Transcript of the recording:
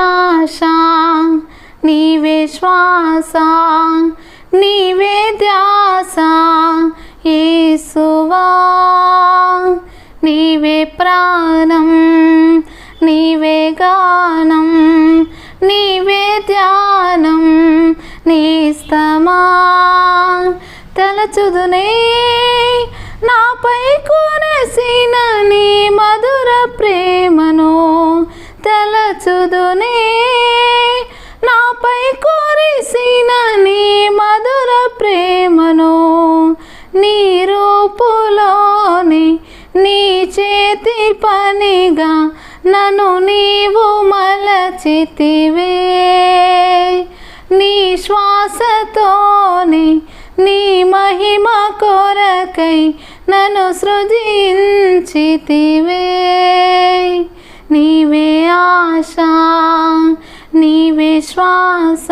ఆశ నీవే శ్వాస నీవే ధ్యాస యేసువా నీవే ప్రాణం నీవే గానం నీవే ధ్యానం నేస్తమా తలచుదునే నాపై కురిసిన నీ మధుర ప్రేమను తలచుదునే నాపై కురిసిన నీ మధుర ప్రేమను నీ రూపులోని నీ చేతి పనిగా నన్ను నీవు మలచితివే నీ శ్వాసతోని నీ మహిమ కొరకై నన్ను సృజించితివే నీవే ఆశ నీవే శ్వాస